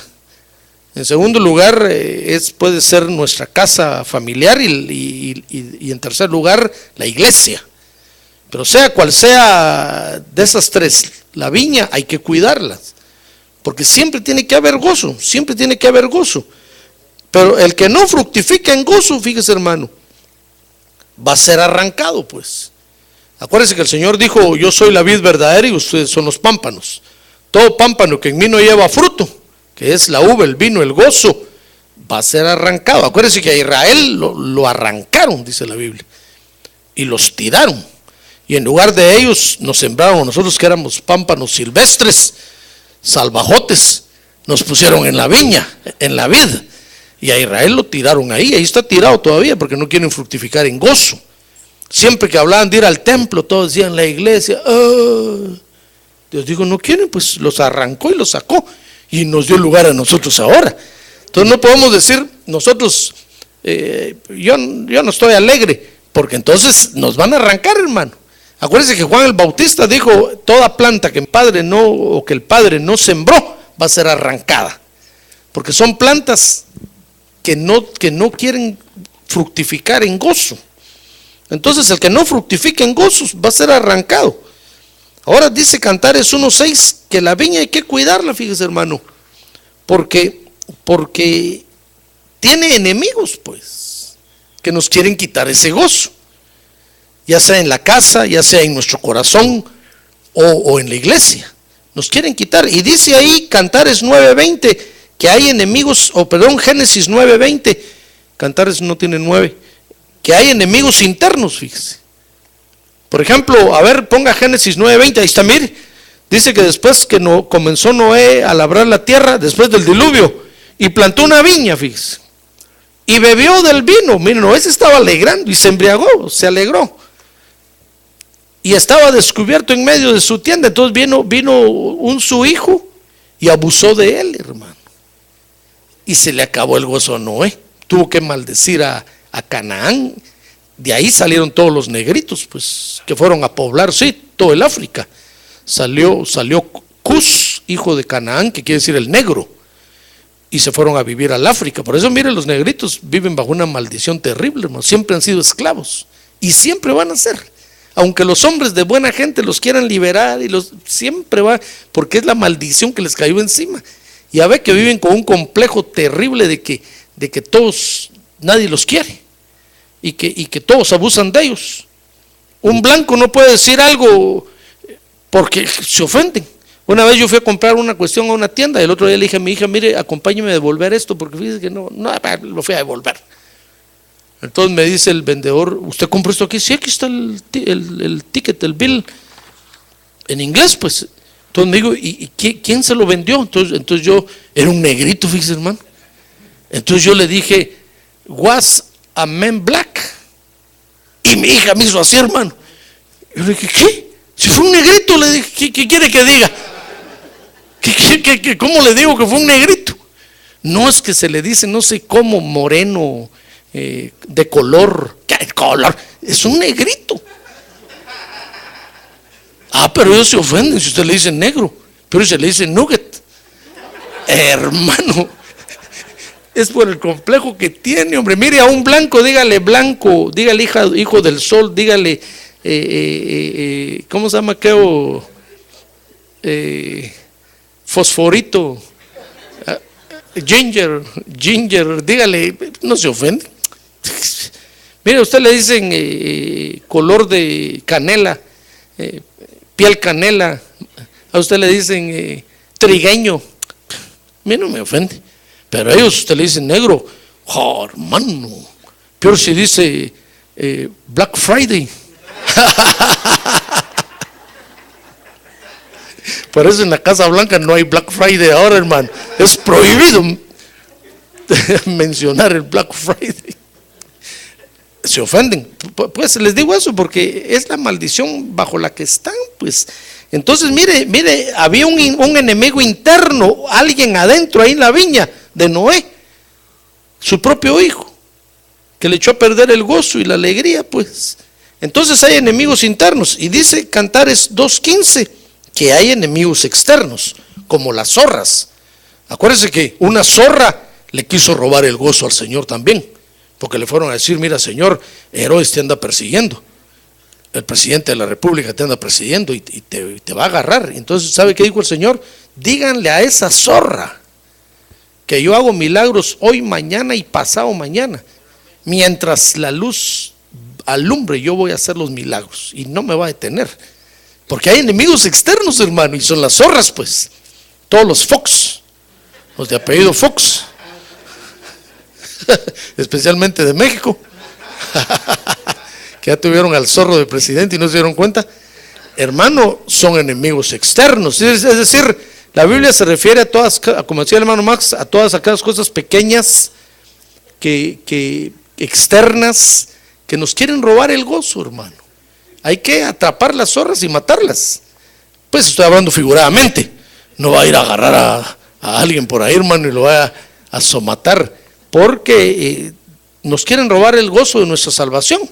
En segundo lugar puede ser nuestra casa familiar y en tercer lugar la iglesia. Pero sea cual sea de esas tres, la viña hay que cuidarlas, porque siempre tiene que haber gozo, siempre tiene que haber gozo. Pero el que no fructifica en gozo, fíjese, hermano, va a ser arrancado, pues. Acuérdense que el Señor dijo, yo soy la vid verdadera y ustedes son los pámpanos. Todo pámpano que en mí no lleva fruto, que es la uva, el vino, el gozo, va a ser arrancado. Acuérdense que a Israel lo arrancaron, dice la Biblia, y los tiraron. Y en lugar de ellos nos sembraron a nosotros que éramos pámpanos silvestres, salvajotes, nos pusieron en la viña, en la vid. Y a Israel lo tiraron ahí está tirado todavía porque no quieren fructificar en gozo. Siempre que hablaban de ir al templo, todos decían la iglesia, Dios dijo, no quieren, pues los arrancó y los sacó y nos dio lugar a nosotros ahora. Entonces no podemos decir nosotros, yo no estoy alegre, porque entonces nos van a arrancar, hermano. Acuérdense que Juan el Bautista dijo, toda planta que el Padre no sembró va a ser arrancada, porque son plantas que no quieren fructificar en gozo. Entonces el que no fructifica en gozos va a ser arrancado. Ahora dice Cantares 1:6 que la viña hay que cuidarla, fíjese, hermano, porque tiene enemigos, pues, que nos quieren quitar ese gozo, ya sea en la casa, ya sea en nuestro corazón o en la iglesia. Nos quieren quitar. Y dice ahí Cantares 9:20 que hay enemigos, Génesis 9:20, Cantares no tiene 9, que hay enemigos internos, fíjese. Por ejemplo, a ver, ponga Génesis 9:20, ahí está, mire, dice que después que comenzó Noé a labrar la tierra, después del diluvio, y plantó una viña, fíjese, y bebió del vino. Mire, Noé se estaba alegrando y se embriagó, se alegró, y estaba descubierto en medio de su tienda. Entonces vino su hijo y abusó de él, hermano, y se le acabó el gozo a Noé. Tuvo que maldecir a Canaán. De ahí salieron todos los negritos, pues, que fueron a poblar, sí, todo el África. Salió Cus, hijo de Canaán, que quiere decir el negro, y se fueron a vivir al África. Por eso, miren, los negritos viven bajo una maldición terrible, hermano. Siempre han sido esclavos y siempre van a ser. Aunque los hombres de buena gente los quieran liberar, siempre va, porque es la maldición que les cayó encima. Y a ver que viven con un complejo terrible de que todos, nadie los quiere, y que todos abusan de ellos. Un blanco no puede decir algo porque se ofenden. Una vez yo fui a comprar una cuestión a una tienda y el otro día le dije a mi hija, mire, acompáñeme a devolver esto, porque fíjese que no lo fui a devolver. Entonces me dice el vendedor, ¿usted compró esto aquí? Sí, aquí está el ticket, el bill, en inglés pues. Entonces me digo, ¿y quién se lo vendió? Entonces yo, era un negrito, fíjese hermano. Entonces yo le dije, was a man black. Y mi hija me hizo así, hermano. Yo le dije, ¿qué? Si fue un negrito, le dije, ¿qué quiere que diga? ¿Cómo le digo que fue un negrito? No, es que se le dice, no sé cómo, moreno, de color. ¿Qué color? Es un negrito. Pero ellos se ofenden si usted le dice negro, pero si se le dice nugget. Hermano, es por el complejo que tiene, hombre. Mire, a un blanco, dígale blanco, dígale hijo del sol, dígale, ¿cómo se llama? Fosforito, ginger, dígale, no se ofende. Mire, a usted le dicen color de canela, piel canela, a usted le dicen trigueño, a mí no me ofende, pero a ellos usted le dicen negro, hermano, peor si dice Black Friday. Por eso en la Casa Blanca no hay Black Friday ahora, hermano, es prohibido mencionar el Black Friday. Se ofenden, pues les digo eso porque es la maldición bajo la que están, pues. Entonces mire, había un enemigo interno, alguien adentro ahí en la viña de Noé, su propio hijo, que le echó a perder el gozo y la alegría, pues. Entonces hay enemigos internos, y dice Cantares 2:15 que hay enemigos externos, como las zorras. Acuérdense que una zorra le quiso robar el gozo al Señor también, porque le fueron a decir, mira Señor, Herodes te anda persiguiendo, el presidente de la república te anda persiguiendo y te va a agarrar. Entonces, ¿sabe qué dijo el Señor? Díganle a esa zorra que yo hago milagros hoy, mañana y pasado mañana. Mientras la luz alumbre, yo voy a hacer los milagros y no me va a detener, porque hay enemigos externos, hermano, y son las zorras, pues, todos los Fox, los de apellido Fox, especialmente de México, que ya tuvieron al zorro de presidente y no se dieron cuenta. Hermano, son enemigos externos. Es decir, la Biblia se refiere a todas, como decía el hermano Max, a todas aquellas cosas pequeñas que externas que nos quieren robar el gozo, hermano. Hay que atrapar las zorras y matarlas. Pues estoy hablando figuradamente. No va a ir a agarrar a alguien por ahí, hermano, y lo va a somatar, porque nos quieren robar el gozo de nuestra salvación.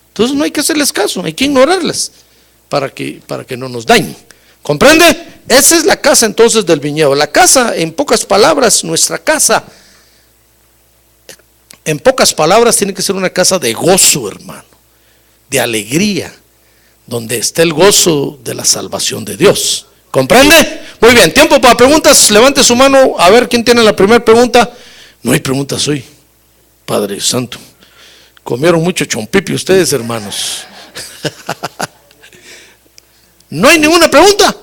Entonces no hay que hacerles caso, hay que ignorarlas para que no nos dañen. ¿Comprende? Esa es la casa entonces del viñedo. La casa, en pocas palabras, nuestra casa, en pocas palabras, tiene que ser una casa de gozo, hermano, de alegría, donde esté el gozo de la salvación de Dios. ¿Comprende? Muy bien, tiempo para preguntas. Levante su mano a ver quién tiene la primera pregunta. No hay preguntas hoy, Padre Santo. Comieron mucho chompipi ustedes, hermanos. ¿No hay ninguna pregunta?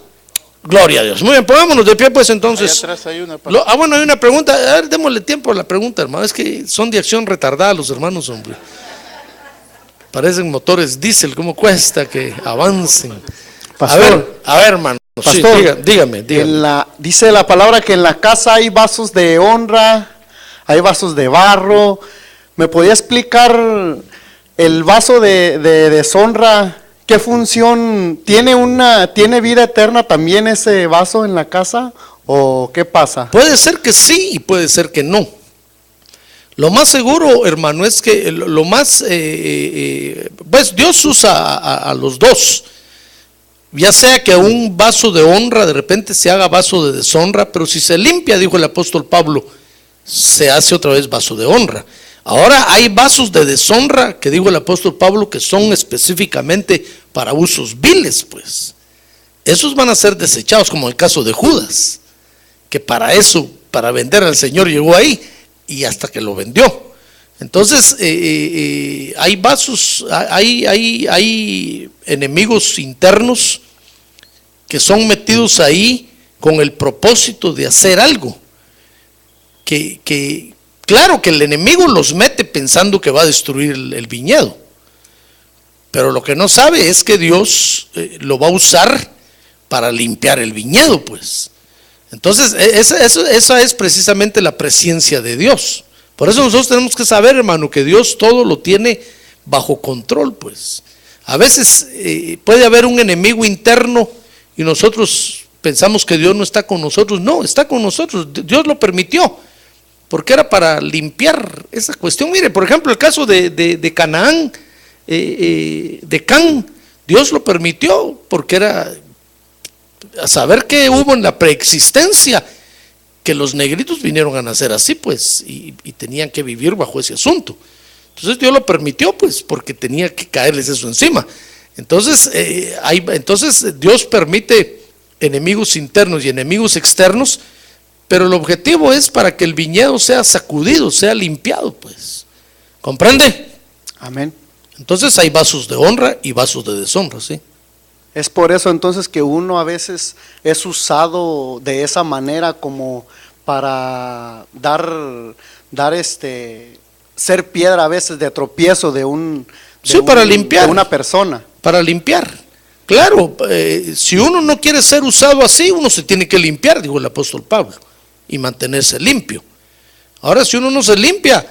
Gloria a Dios. Muy bien, pongámonos de pie pues entonces. Ahí atrás hay una bueno, hay una pregunta. A ver, démosle tiempo a la pregunta, hermano. Es que son de acción retardada los hermanos, hombre. Parecen motores diésel, ¿cómo cuesta que avancen? Pastor, a ver, hermano. Pastor, sí, dígame. Dice la palabra que en la casa hay vasos de honra, hay vasos de barro. ¿Me podía explicar el vaso de deshonra? ¿Qué función tiene? ¿Tiene vida eterna también ese vaso en la casa? ¿O qué pasa? Puede ser que sí y puede ser que no. Lo más seguro, hermano, es que pues Dios usa a los dos. Ya sea que un vaso de honra de repente se haga vaso de deshonra, pero si se limpia, dijo el apóstol Pablo, se hace otra vez vaso de honra. Ahora hay vasos de deshonra que dijo el apóstol Pablo que son específicamente para usos viles, pues. Esos van a ser desechados, como el caso de Judas, que para eso, para vender al Señor llegó ahí y hasta que lo vendió. Entonces hay vasos, hay enemigos internos que son metidos ahí con el propósito de hacer algo que Claro que el enemigo los mete pensando que va a destruir el viñedo, pero lo que no sabe es que Dios lo va a usar para limpiar el viñedo, pues. Entonces, esa es precisamente la presencia de Dios. Por eso nosotros tenemos que saber, hermano, que Dios todo lo tiene bajo control, pues. A veces puede haber un enemigo interno y nosotros pensamos que Dios no está con nosotros. No, está con nosotros. Dios lo permitió, porque era para limpiar esa cuestión. Mire, por ejemplo, el caso de Canaán, de Can, Dios lo permitió porque era a saber que hubo en la preexistencia que los negritos vinieron a nacer así, pues, y tenían que vivir bajo ese asunto. Entonces Dios lo permitió, pues, porque tenía que caerles eso encima. Entonces, entonces Dios permite enemigos internos y enemigos externos, pero el objetivo es para que el viñedo sea sacudido, sea limpiado, pues. ¿Comprende? Amén. Entonces hay vasos de honra y vasos de deshonra, ¿sí? Es por eso entonces que uno a veces es usado de esa manera como para ser piedra a veces de tropiezo para limpiar. de una persona. Para limpiar. Claro, si uno no quiere ser usado así, uno se tiene que limpiar, dijo el apóstol Pablo, y mantenerse limpio. Ahora, si uno no se limpia,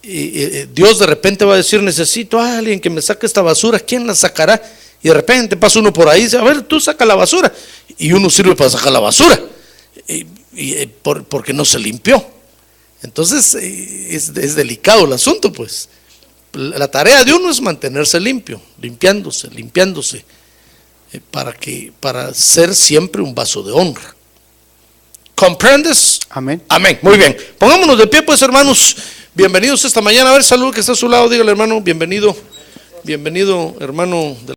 Dios de repente va a decir: necesito a alguien que me saque esta basura. ¿Quién la sacará? Y de repente pasa uno por ahí y dice: a ver, tú saca la basura. Y uno sirve para sacar la basura, porque no se limpió. Entonces es delicado el asunto, pues. La tarea de uno es mantenerse limpio, limpiándose, para ser siempre un vaso de honra. ¿Comprendes? Amén. Amén. Muy bien. Pongámonos de pie, pues, hermanos. Bienvenidos esta mañana. A ver, saludo que está a su lado. Dígale, hermano, bienvenido, hermano.